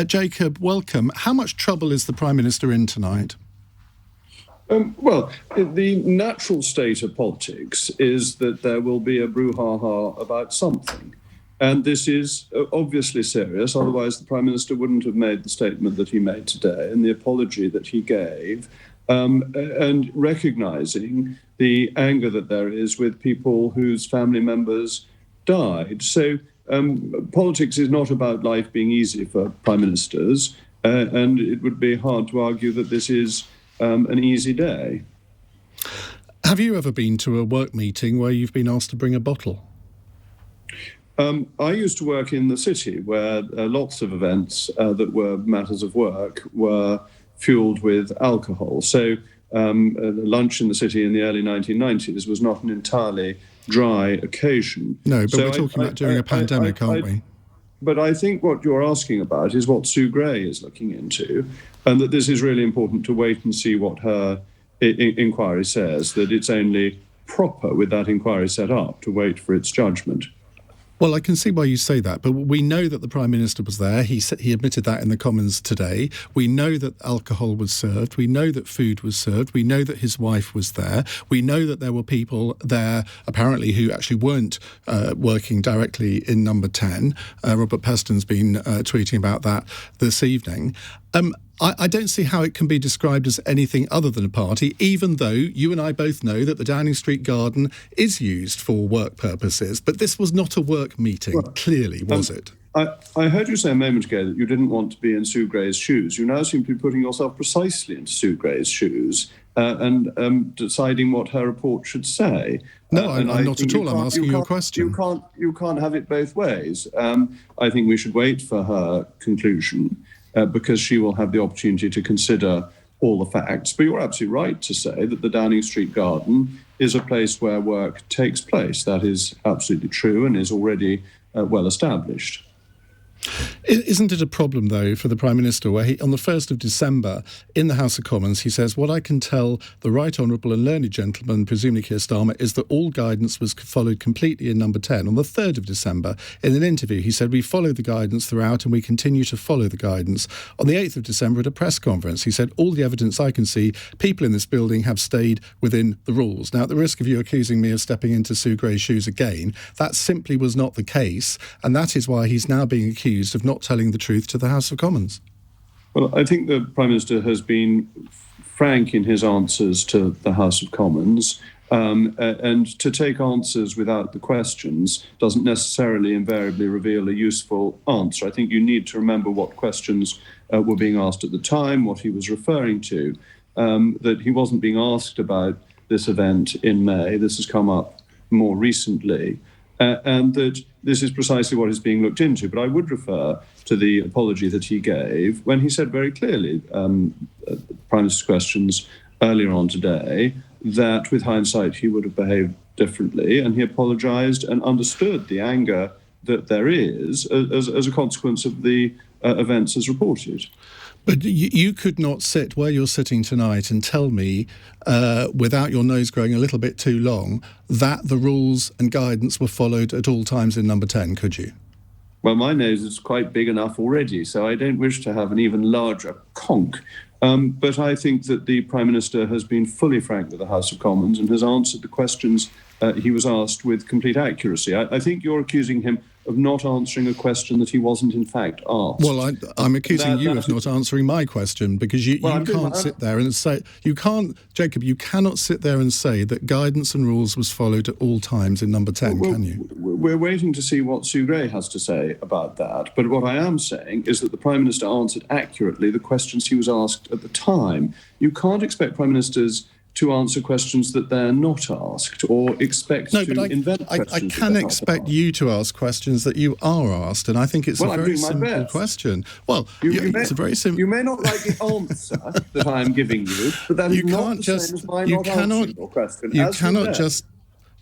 Jacob, welcome. How much trouble is the Prime Minister in tonight? Well, the natural state of politics is that there will be a brouhaha about something. And this is obviously serious, otherwise the Prime Minister wouldn't have made the statement that he made today and the apology that he gave, and recognising the anger that there is with people whose family members died. So politics is not about life being easy for Prime Ministers, and it would be hard to argue that this is an easy day. Have you ever been to a work meeting where you've been asked to bring a bottle? I used to work in the city where lots of events that were matters of work were fueled with alcohol. So lunch in the city in the early 1990s was not an entirely dry occasion. No, but we're talking about during a pandemic, aren't we? But I think what you're asking about is what Sue Gray is looking into, and that this is really important to wait and see what her inquiry says, that it's only proper with that inquiry set up to wait for its judgment. Well, I can see why you say that, but we know that the Prime Minister was there. He admitted that in the Commons today. We know that alcohol was served. We know that food was served. We know that his wife was there. We know that there were people there, apparently, who actually weren't working directly in Number 10. Robert Peston's been tweeting about that this evening. I don't see how it can be described as anything other than a party, even though you and I both know that the Downing Street garden is used for work purposes. But this was not a work meeting, clearly, was it? I heard you say a moment ago that you didn't want to be in Sue Gray's shoes. You now seem to be putting yourself precisely into Sue Gray's shoes and deciding what her report should say. No, I'm not at all. I'm asking you a question. You can't have it both ways. I think we should wait for her conclusion. Because she will have the opportunity to consider all the facts. But you're absolutely right to say that the Downing Street garden is a place where work takes place. That is absolutely true and is already well established. Isn't it a problem, though, for the Prime Minister, where on the 1st of December, in the House of Commons, he says, what I can tell the Right Honourable and Learned Gentleman, presumably Keir Starmer, is that all guidance was followed completely in Number 10. On the 3rd of December, in an interview, he said, we followed the guidance throughout and we continue to follow the guidance. On the 8th of December, at a press conference, he said, all the evidence I can see, people in this building have stayed within the rules. Now, at the risk of you accusing me of stepping into Sue Gray's shoes again, that simply was not the case, and that is why he's now being accused of not telling the truth to the House of Commons. Well, I think the Prime Minister has been frank in his answers to the House of Commons, and to take answers without the questions doesn't necessarily invariably reveal a useful answer. I think you need to remember what questions were being asked at the time, what he was referring to, that he wasn't being asked about this event in May. This has come up more recently. And that this is precisely what is being looked into. But I would refer to the apology that he gave when he said very clearly, Prime Minister's questions earlier on today, that with hindsight he would have behaved differently, and he apologised and understood the anger that there is as a consequence of the events as reported. But you could not sit where you're sitting tonight and tell me, without your nose growing a little bit too long, that the rules and guidance were followed at all times in Number 10, could you? Well, my nose is quite big enough already, so I don't wish to have an even larger conch. But I think that the Prime Minister has been fully frank with the House of Commons and has answered the questions he was asked with complete accuracy. I think you're accusing him of not answering a question that he wasn't in fact asked. Well, I'm accusing you of not answering my question, because you can't sit there and say, Jacob, you cannot sit there and say that guidance and rules was followed at all times in Number 10, can you? We're waiting to see what Sue Gray has to say about that. But what I am saying is that the Prime Minister answered accurately the questions he was asked at the time. You can't expect Prime Ministers to answer questions that they're not asked, or expect to invent questions. I can expect you to ask questions that you are asked, and I think it's a very simple question. Well, it's a very simple. You may not like the answer that I am giving you, but that is not the same as my not answering your question.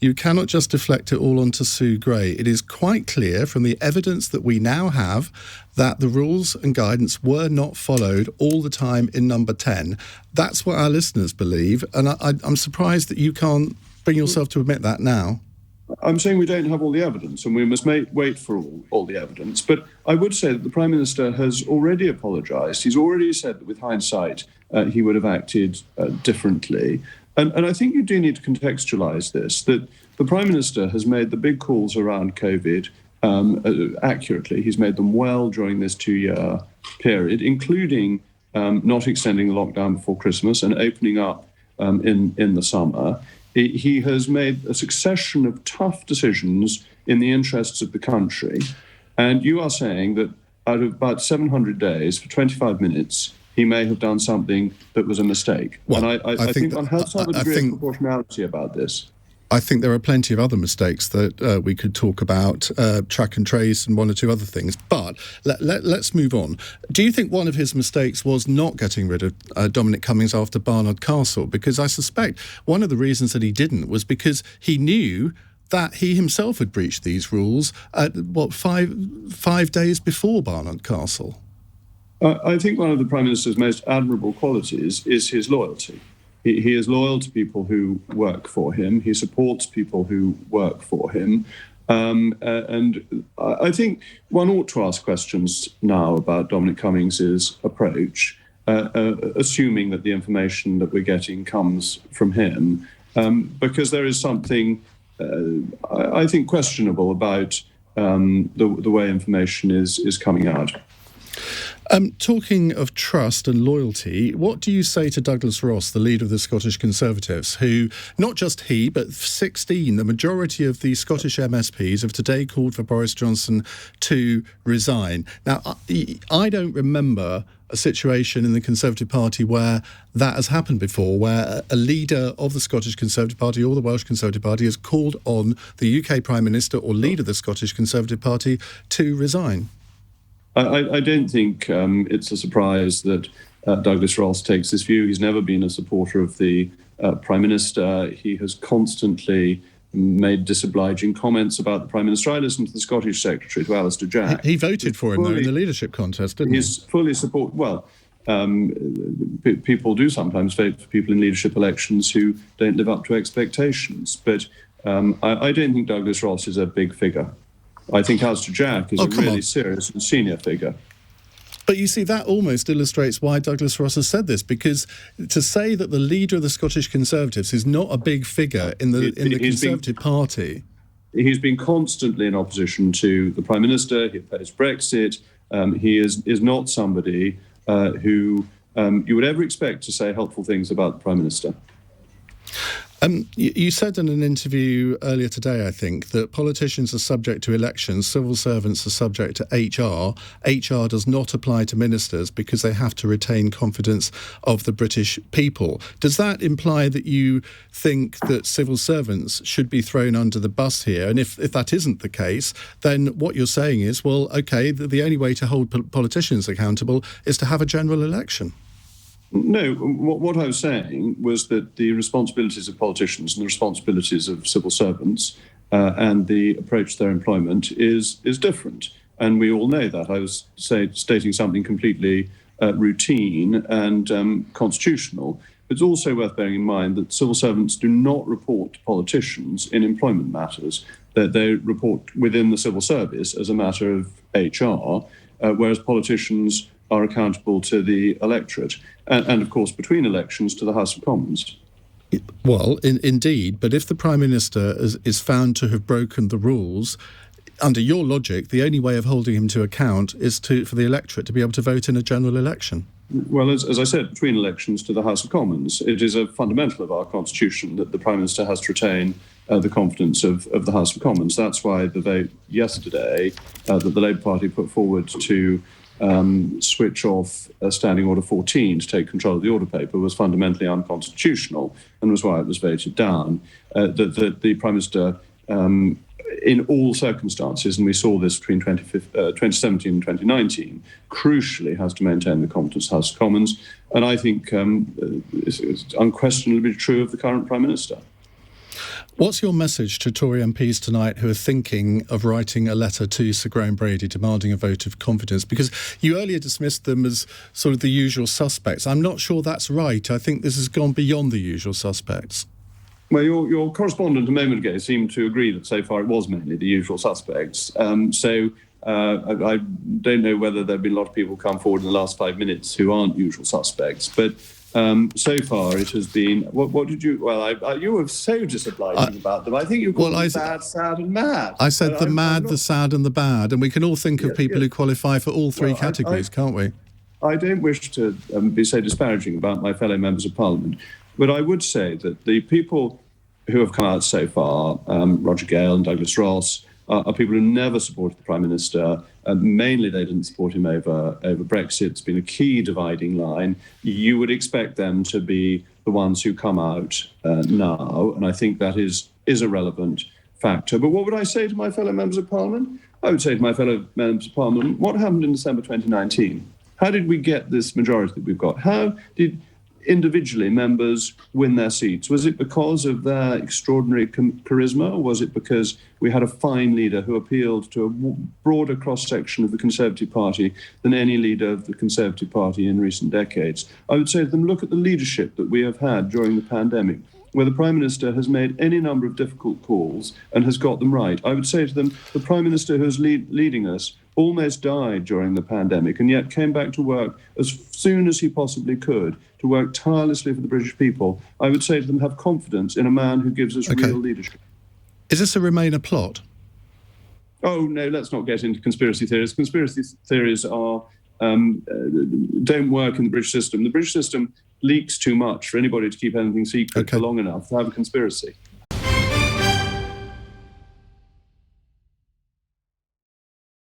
You cannot just deflect it all onto Sue Gray. It is quite clear from the evidence that we now have that the rules and guidance were not followed all the time in Number 10. That's what our listeners believe, and I'm surprised that you can't bring yourself to admit that now. I'm saying we don't have all the evidence, and we must wait for all the evidence. But I would say that the Prime Minister has already apologised. He's already said that with hindsight, he would have acted differently. And I think you do need to contextualise this, that the Prime Minister has made the big calls around COVID accurately. He's made them well during this 2-year period, including not extending the lockdown before Christmas and opening up in the summer. He has made a succession of tough decisions in the interests of the country. And you are saying that out of about 700 days, for 25 minutes, he may have done something that was a mistake. Well, and I think one has to have a degree of proportionality about this. I think there are plenty of other mistakes that we could talk about, track and trace and one or two other things. But let's move on. Do you think one of his mistakes was not getting rid of Dominic Cummings after Barnard Castle? Because I suspect one of the reasons that he didn't was because he knew that he himself had breached these rules at, five days before Barnard Castle. I think one of the Prime Minister's most admirable qualities is his loyalty. He is loyal to people who work for him. He supports people who work for him. And I think one ought to ask questions now about Dominic Cummings' approach, assuming that the information that we're getting comes from him, because there is something, I think, questionable about the way information is coming out. Talking of trust and loyalty, what do you say to Douglas Ross, the leader of the Scottish Conservatives, who, not just he, but 16, the majority of the Scottish MSPs have today called for Boris Johnson to resign? Now, I don't remember a situation in the Conservative Party where that has happened before, where a leader of the Scottish Conservative Party or the Welsh Conservative Party has called on the UK Prime Minister or leader of the Scottish Conservative Party to resign. I don't think it's a surprise that Douglas Ross takes this view. He's never been a supporter of the Prime Minister. He has constantly made disobliging comments about the Prime Minister. I listened to the Scottish Secretary, to Alistair Jack. He voted for him, though, in the leadership contest, didn't he? He's fully support. Well, people do sometimes vote for people in leadership elections who don't live up to expectations. But I don't think Douglas Ross is a big figure. I think Alistair Jack is a really serious and senior figure. But you see, that almost illustrates why Douglas Ross has said this, because to say that the leader of the Scottish Conservatives is not a big figure in the Conservative Party. He's been constantly in opposition to the Prime Minister. He opposed Brexit. He is not somebody who you would ever expect to say helpful things about the Prime Minister. You said in an interview earlier today, I think, that politicians are subject to elections, civil servants are subject to HR. HR does not apply to ministers because they have to retain confidence of the British people. Does that imply that you think that civil servants should be thrown under the bus here? And if that isn't the case, then what you're saying is, well, OK, the only way to hold politicians accountable is to have a general election. No, what I was saying was that the responsibilities of politicians and the responsibilities of civil servants and the approach to their employment is different. And we all know that. I was stating something completely routine and constitutional. It's also worth bearing in mind that civil servants do not report to politicians in employment matters. That they report within the civil service as a matter of HR, whereas politicians are accountable to the electorate and, of course, between elections to the House of Commons. Well, indeed, but if the Prime Minister is found to have broken the rules, under your logic, the only way of holding him to account is for the electorate to be able to vote in a general election. Well, as I said, between elections to the House of Commons, it is a fundamental of our Constitution that the Prime Minister has to retain the confidence of the House of Commons. That's why the vote yesterday that the Labour Party put forward to switch off Standing Order 14 to take control of the order paper was fundamentally unconstitutional and was why it was voted down. The Prime Minister, in all circumstances, and we saw this between 2017 and 2019, crucially has to maintain the competence of the House of Commons. And I think it's unquestionably true of the current Prime Minister. What's your message to Tory MPs tonight who are thinking of writing a letter to Sir Graham Brady demanding a vote of confidence? Because you earlier dismissed them as sort of the usual suspects. I'm not sure that's right. I think this has gone beyond the usual suspects. Well, your correspondent a moment ago seemed to agree that so far it was mainly the usual suspects. I don't know whether there have been a lot of people come forward in the last 5 minutes who aren't usual suspects, but so far it has been. What did you? Well, you were so disobliging about them. I think you called them bad, sad, and mad. I said the mad, the sad, and the bad, and we can all think of people who qualify for all three categories, can't we? I don't wish to be so disparaging about my fellow members of Parliament, but I would say that the people who have come out so far, Roger Gale and Douglas Ross, are people who never supported the Prime Minister. Mainly they didn't support him over Brexit. It's been a key dividing line. You would expect them to be the ones who come out now, and I think that is a relevant factor. But what would I say to my fellow members of Parliament? I would say to my fellow members of Parliament, what happened in December 2019? How did we get this majority that we've got? How did individually members win their seats? Was it because of their extraordinary charisma, or was it because we had a fine leader who appealed to a broader cross-section of the Conservative Party than any leader of the Conservative Party in recent decades? I would say to them, look at the leadership that we have had during the pandemic, where the Prime Minister has made any number of difficult calls and has got them right. I would say to them, the Prime Minister who's leading us almost died during the pandemic and yet came back to work as soon as he possibly could, to work tirelessly for the British people. I would say to them, have confidence in a man who gives us real leadership. Is this a Remainer plot? Oh, no, let's not get into conspiracy theories. Conspiracy theories are don't work in the British system. The British system leaks too much for anybody to keep anything secret for long enough to have a conspiracy.